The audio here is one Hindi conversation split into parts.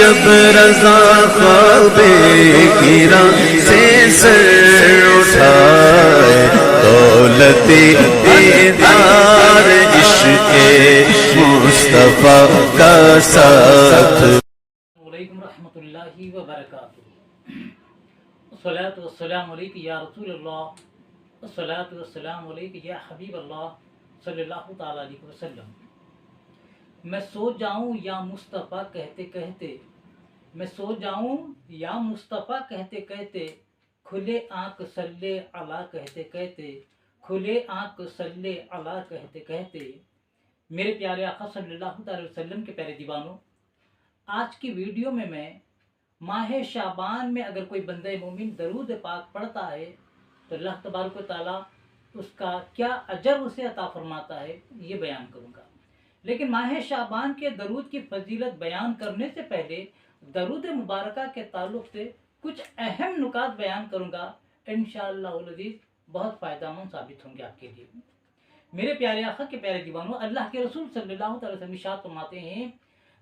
जब रज़ा ख्वाबे गिरा से सर उठाए, दौलते दीदार इश्क़े मुस्तफ़ा का साथ। वालेकुम रहमतुल्लाहि व बरकातुहू। अस्सलातु वस्सलामु अलैका या रसूलल्लाह, अस्सलातु वस्सलामु अलैका या हबीबल्लाह सल्लल्लाहु तआला अलैहि वसल्लम। मैं सो जाऊं या मुस्तफ़ा कहते कहते, मैं सो जाऊं या मुस्तफ़ा कहते कहते, खुले आँख सल्ले अला कहते कहते, खुले आँख सल्ले अला कहते कहते। मेरे प्यारे आका सल्लल्लाहु अलैहि वसल्लम के प्यारे दीवानों, आज की वीडियो में मैं माह शाबान में अगर कोई बंदे मोमिन दरूद पाक पढ़ता है तो अल्लाह तबारक व तआला उसका क्या अजर उसे अता फरमाता है, ये बयान करूँगा। लेकिन माह शाबान के दरूद की फजीलत बयान करने से पहले दरूद मुबारका के ताल्लुक़ से कुछ अहम नुकात बयान करूँगा। इंशाअल्लाह अज़ीज़ बहुत फ़ायदेमंद साबित होंगे आपके लिए। मेरे प्यारे आका के प्यारे दीवानों, अल्लाह के रसूल सल्लल्लाहु अलैहि वसल्लम इरशाद फरमाते हैं,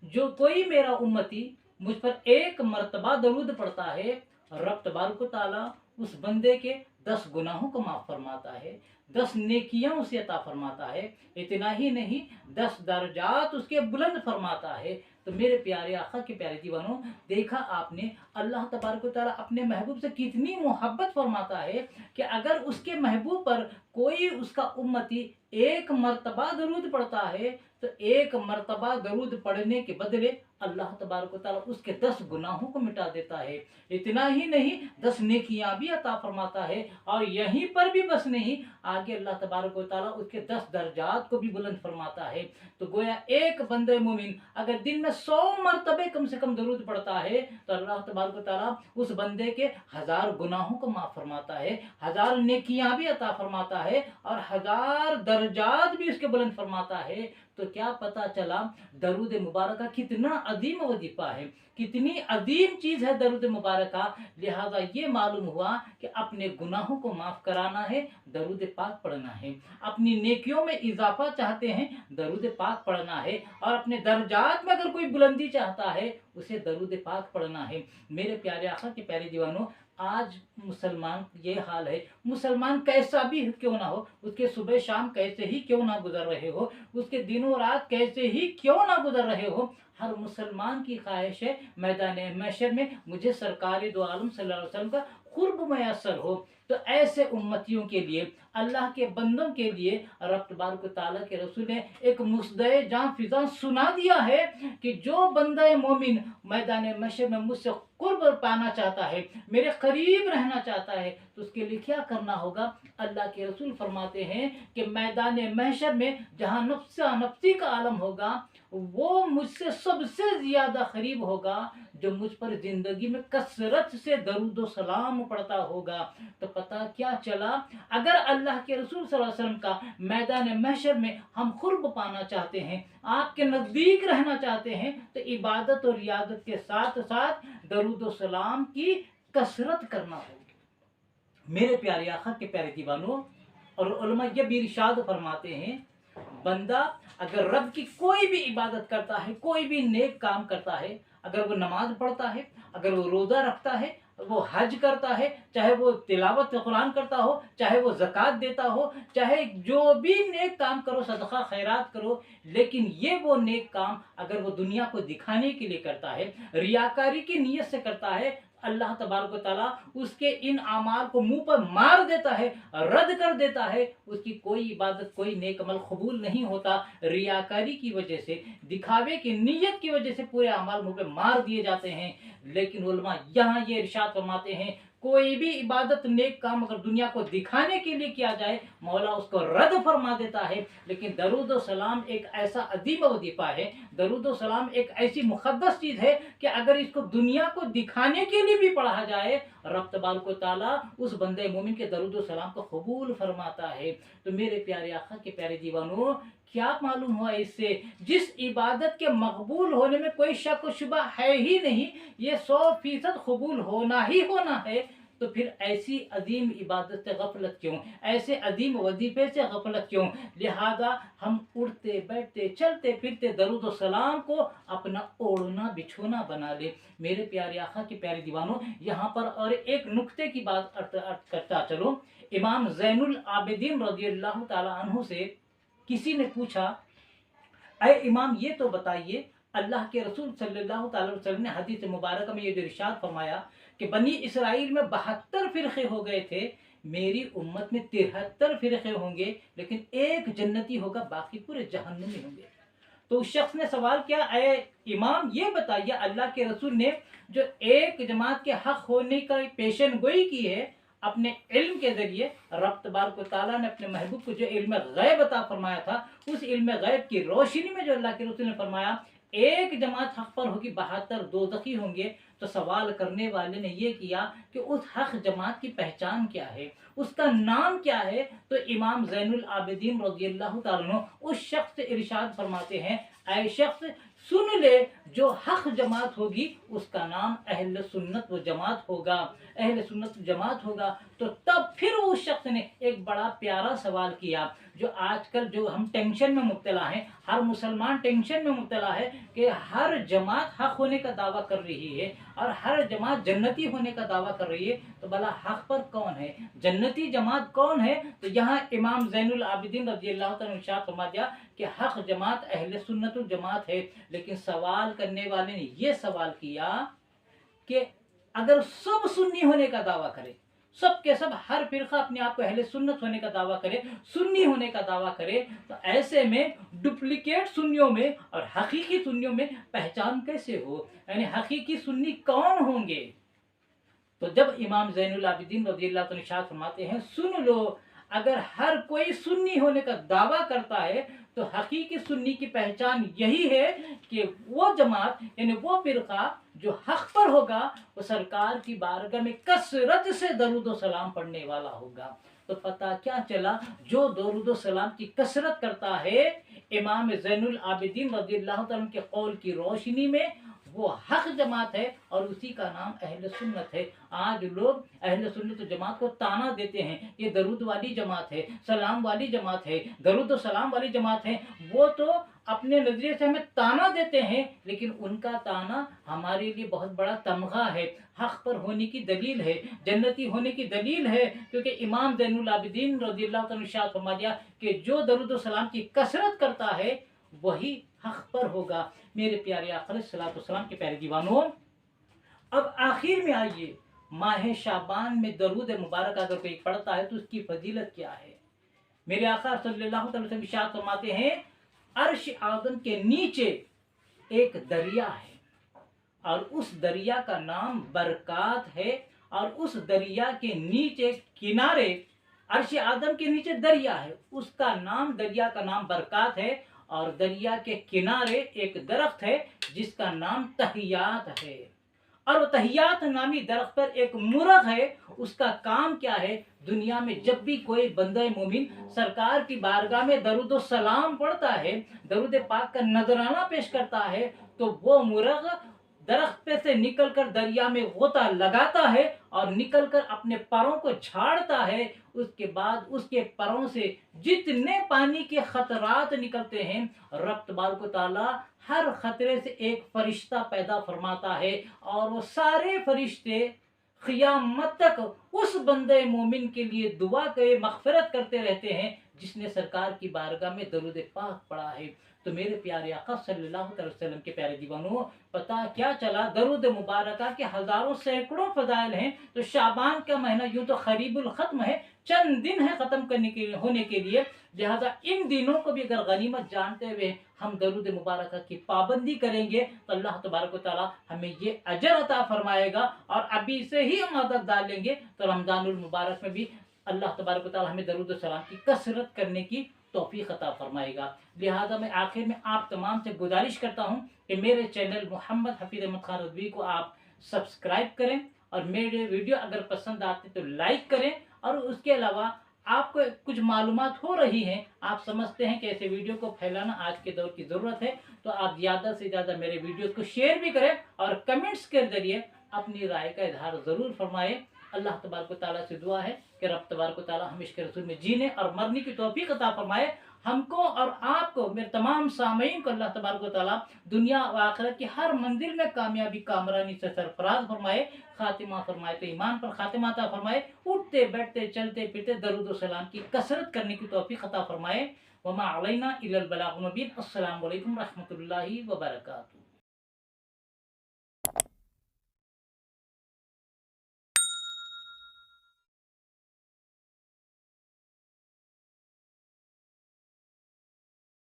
जो कोई मेरा उम्मती मुझ पर एक मर्तबा दरूद पढ़ता है, रब तबारक व तआला उस बंदे के 10 गुनाहों को माफ़ फरमाता है, 10 नेकियां उसे अता फरमाता है। इतना ही नहीं, 10 दर्जात उसके बुलंद फरमाता है। तो मेरे प्यारे आका के प्यारे दीवानों, देखा आपने अल्लाह तबारक व तआला अपने महबूब से कितनी मोहब्बत फरमाता है कि अगर उसके महबूब पर कोई उसका उम्मती एक मर्तबा दरूद पढ़ता है तो एक मर्तबा दरूद पढ़ने के बदले अल्लाह तबारक व तआला उसके 10 गुनाहों को मिटा देता है। इतना ही नहीं, 10 नेकियां भी अता फरमाता है। और यहीं पर भी बस नहीं, आगे अल्लाह तबारक व तआला उसके 10 दर्जात को भी बुलंद फरमाता है। तो गोया एक बंदे मोमिन अगर दिन में 100 मरतबे कम से कम दरूद पढ़ता है तो अल्लाह तबारक व तआला उस बंदे के 1000 गुनाहों को माफ़ फरमाता है, 1000 नेकियां भी अता फरमाता है और 1000 दर्जात भी उसके बुलंद फरमाता है। तो क्या पता चला दरूद मुबारका कितना अजीम वजीफा है, कितनी अजीम चीज़ है दरूद मुबारका। लिहाजा ये मालूम हुआ कि अपने गुनाहों को माफ़ कराना है, दरूद पाक पढ़ना है। अपनी नेकियों में इजाफा चाहते हैं, दरूद पाक पढ़ना है। और अपने दर्जात में अगर कोई बुलंदी चाहता है, उसे दरूद पाक पढ़ना है। मेरे प्यारे आका के प्यारे दीवानों, आज मुसलमान ये हाल है, मुसलमान कैसा भी क्यों ना हो, उसके सुबह शाम कैसे ही क्यों ना गुजर रहे हो, उसके दिनों रात कैसे ही क्यों ना गुजर रहे हो, हर मुसलमान की ख्वाहिश है मैदान महशर में मुझे सरकार दो आलम सल्लल्लाहु अलैहि वसल्लम का कुर्ब मैसर हो। तो ऐसे उम्मतियों के लिए, अल्लाह के बंदों के लिए रब तबारक व तआला के रसूल ने एक मुस्दे जां फिजा सुना दिया है कि जो बंदा मोमिन मैदान महशर में मुझसे कुर्ब पाना चाहता है, मेरे करीब रहना चाहता है, तो उसके लिए क्या करना होगा। अल्लाह के रसूल फरमाते हैं कि मैदान महशर में जहाँ नफ्सा नफ्सी का आलम होगा, वो मुझसे सबसे ज़्यादा करीब होगा जो मुझ पर ज़िंदगी में कसरत से दरूद व सलाम पढ़ता होगा। तो पता क्या चला, अगर अल्लाह के रसूल सल्लल्लाहु अलैहि वसल्लम का मैदान महशर में हम कुर्ब पाना चाहते हैं, आपके नज़दीक रहना चाहते हैं, तो इबादत और रियादत के साथ साथ दरूद व सलाम की कसरत करना होगी। मेरे प्यारे आका के प्यारे दीवानों, और उलमा ये भी इरशाद फरमाते हैं, बंदा अगर रब की कोई भी इबादत करता है, कोई भी नेक काम करता है, अगर वो नमाज पढ़ता है, अगर वो रोज़ा रखता है, वो हज करता है, चाहे वो तिलावत कुरान करता हो, चाहे वो ज़कात देता हो, चाहे जो भी नेक काम करो, सदका खैरात करो, लेकिन ये वो नेक काम अगर वो दुनिया को दिखाने के लिए करता है, रियाकारी की नीयत से करता है, अल्लाह तबारक व तआला उसके इन आमाल को मुंह पर मार देता है, रद्द कर देता है। उसकी कोई इबादत, कोई नेक अमल कबूल नहीं होता। रियाकारी की वजह से, दिखावे की नीयत की वजह से पूरे आमाल मुंह पे मार दिए जाते हैं। लेकिन उलमा यहाँ ये इरशाद फरमाते हैं, कोई भी इबादत नेक काम अगर दुनिया को दिखाने के लिए किया जाए, मौला उसको रद्द फरमा देता है। लेकिन दरूद व सलाम एक ऐसा अजीम वजीफा है, दरूद व सलाम एक ऐसी मुक़द्दस चीज़ है कि अगर इसको दुनिया को दिखाने के लिए भी पढ़ा जाए, रब तबारक व तआला उस बंदे मोमिन के दरूद व सलाम को कबूल फरमाता है। तो मेरे प्यारे आका के प्यारे दीवानों, क्या मालूम हुआ इससे, जिस इबादत के मकबूल होने में कोई शक व शुबा है ही नहीं, ये 100% कबूल होना ही होना है। तो फिर ऐसी अजीम इबादत से गफलत क्यों, ऐसे अजीम वजीफे से गफलत क्यों। लिहाजा हम उठते बैठते चलते फिरते दरूद व सलाम को अपना ओढ़ना बिछोना बना ले। मेरे प्यारे आका के प्यारे दीवानों, यहाँ पर और एक नुक्ते की बात अर्थ करता चलो। इमाम ज़ैनुल आबिदीन रज़ियल्लाहु ताला अन्हु से किसी ने पूछा, अय इमाम ये तो बताइए, अल्लाह के रसूल सल्लल्लाहु अलैहि वसल्लम ने हदीस मुबारक में ये जो इरशाद फरमाया कि बनी इसराइल में 72 फिरके हो गए थे, मेरी उम्मत में 73 फिरके होंगे, लेकिन एक जन्नती होगा, बाकी पूरे जहन्नमी होंगे। तो उस शख्स ने सवाल किया, अय इमाम ये बताइए, अल्लाह के रसूल ने जो एक जमात के हक होने का पेशन गोई की है अपने इल्म के जरिए, रब तबारक व तआला ने अपने महबूब को जो इल्म गैब अता फरमाया था, उस इल्म गैब की रोशनी में जो अल्लाह के रसूल ने फरमाया एक जमात हक पर होगी, 72 दोज़खी होंगे। तो सवाल करने वाले ने यह किया कि उस हक जमात की पहचान क्या है, उसका नाम क्या है। तो इमाम ज़ैनुल आबिदीन रज़ियल्लाहु ताला अन्हु उस शख्स से इरशाद फरमाते हैं, ऐ शख्स सुन ले, जो हक जमात होगी उसका नाम अहले सुन्नत व जमात होगा, अहले सुन्नत व जमात होगा। तो तब फिर उस शख्स ने एक बड़ा प्यारा सवाल किया, जो आजकल जो हम टेंशन में मुब्तला हैं, हर मुसलमान टेंशन में मुब्तला है कि हर जमात हक होने का दावा कर रही है और हर जमात जन्नती होने का दावा कर रही है। तो भला हक पर कौन है, जन्नती जमात कौन है। तो यहाँ इमाम ज़ैनुल आबिदीन रज़ियल्लाहु ताला इरशाद फरमा दिया कि हक जमात अहले सुन्नतुल जमात है। लेकिन सवाल करने वाले ने यह सवाल किया कि अगर सब सुन्नी होने का दावा करे, सब के सब हर फिरका अपने आप को अहले सुन्नत होने का दावा करे, सुन्नी होने का दावा करे, तो ऐसे में डुप्लीकेट सुन्नियों में और हकीकी सुन्नियों में पहचान कैसे हो, यानी हकीकी सुन्नी कौन होंगे। तो जब इमाम ज़ैनुल आबिदीन रज़ियल्लाहु ताला इरशाद फरमाते हैं, सुन लो, अगर हर कोई सुन्नी होने का दावा करता है तो हकीकी सुन्नी की पहचान यही है कि वो जमात यानी वो फिरका जो हक पर होगा वो सरकार की बारगाह में कसरत से दरूद व सलाम पढ़ने वाला होगा। तो पता क्या चला, जो दरूद व सलाम की कसरत करता है इमाम ज़ैनुल आबिदीन रज़ियल्लाहु ताला के कौल की रोशनी में, वो हक जमात है और उसी का नाम अहले सुन्नत है। आज लोग अहले सुन्नत जमात को ताना देते हैं, ये दरूद वाली जमात है, सलाम वाली जमात है, दरूद व सलाम वाली जमात है। वो तो अपने नजरिए से हमें ताना देते हैं, लेकिन उनका ताना हमारे लिए बहुत बड़ा तमगा है, हक पर होने की दलील है, जन्नती होने की दलील है। क्योंकि इमाम ज़ैनुल आबिदीन रज़ियल्लाहु ताला इरशाद फरमा दिया कि जो दरूद व सलाम की कसरत करता है वही हक पर होगा। मेरे प्यारे आका सल्लल्लाहु अलैहि वसल्लम के प्यारे दीवानों, अब आखिर में आइए, माह शाबान में दरूद मुबारक अगर कोई पढ़ता है तो उसकी फजीलत क्या है। मेरे आका सल्लल्लाहु अलैहि वसल्लम इरशाद फरमाते हैं, अर्श आदम के नीचे एक दरिया है और उस दरिया का नाम बरकात है, और उस दरिया के नीचे किनारे, अर्श आदम के नीचे दरिया है, उसका नाम, दरिया का नाम बरकात है, और दरिया के किनारे एक दरख्त है जिसका नाम तहियात है, और वो तहियात नामी दरख्त पर एक मुर्ग है। उसका काम क्या है, दुनिया में जब भी कोई बंदे मोमिन सरकार की बारगाह में दरूद सलाम पढ़ता है, दरूद पाक का नजराना पेश करता है, तो वो मुर्ग दरख्त पे से निकलकर दरिया में गोता लगाता है और निकलकर अपने परों को झाड़ता है। उसके बाद उसके परों से जितने पानी के खतरात निकलते हैं, रब तबारक व तआला हर खतरे से एक फरिश्ता पैदा फरमाता है, और वो सारे फरिश्ते क़ियामत तक उस बंदे मोमिन के लिए दुआ के मग़फ़िरत करते रहते हैं जिसने सरकार की बारगाह में दरूद पाक पढ़ा है। तो मेरे प्यारे आका सल्लल्लाहु अलैहि वसल्लम के प्यारे दीवानों, पता क्या चला, दरूद मुबारका के हज़ारों सैकड़ों फ़ज़ाइल हैं। तो शाबान का महीना यूँ तो क़रीबुल ख़त्म है, चंद दिन है ख़त्म करने के होने के लिए, लिहाजा इन दिनों को भी अगर गनीमत जानते हुए हम दरूद मुबारका की पाबंदी करेंगे तो अल्लाह तबारक व तआला हमें ये अजर अता फरमाएगा, और अभी से ही हम आदत डालेंगे तो रमज़ानुल मुबारक में भी अल्लाह तबारक व तआला हमें दरूद सलाम की कसरत करने की तौफीक अता फरमाएगा। लिहाजा मैं आखिर में आप तमाम से गुजारिश करता हूँ कि मेरे चैनल मोहम्मद हफीज़ अहमद खान रज़वी को आप सब्सक्राइब करें, और मेरे वीडियो अगर पसंद आते तो लाइक करें, और उसके अलावा आपको कुछ मालूमात हो रही हैं, आप समझते हैं कि ऐसे वीडियो को फैलाना आज के दौर की ज़रूरत है, तो आप ज़्यादा से ज़्यादा मेरे वीडियोज़ को शेयर भी करें और कमेंट्स के ज़रिए अपनी राय का इजहार ज़रूर फरमाएं। अल्लाह तबारक व तआला से दुआ है कि रब तबारक व तआला हम इश्क़ रसूल में जीने और मरने की तौफीक अता फरमाए। हमको और आपको, मेरे तमाम सामीन को अल्लाह तबारक व तआला दुनिया व आखिरत की हर मंजिल में कामयाबी कामरानी से सरफराज फरमाए, खातिमा फरमाए तो ईमान पर खातिमा अता फरमाए, उठते बैठते चलते फिरते दरूद व सलाम की कसरत करने की तौफीक अता फरमाए। वमा अलैना इल्लल बलागुल मुबीन। अस्सलामु अलैकुम रहमतुल्लाहि व बरकातुहू।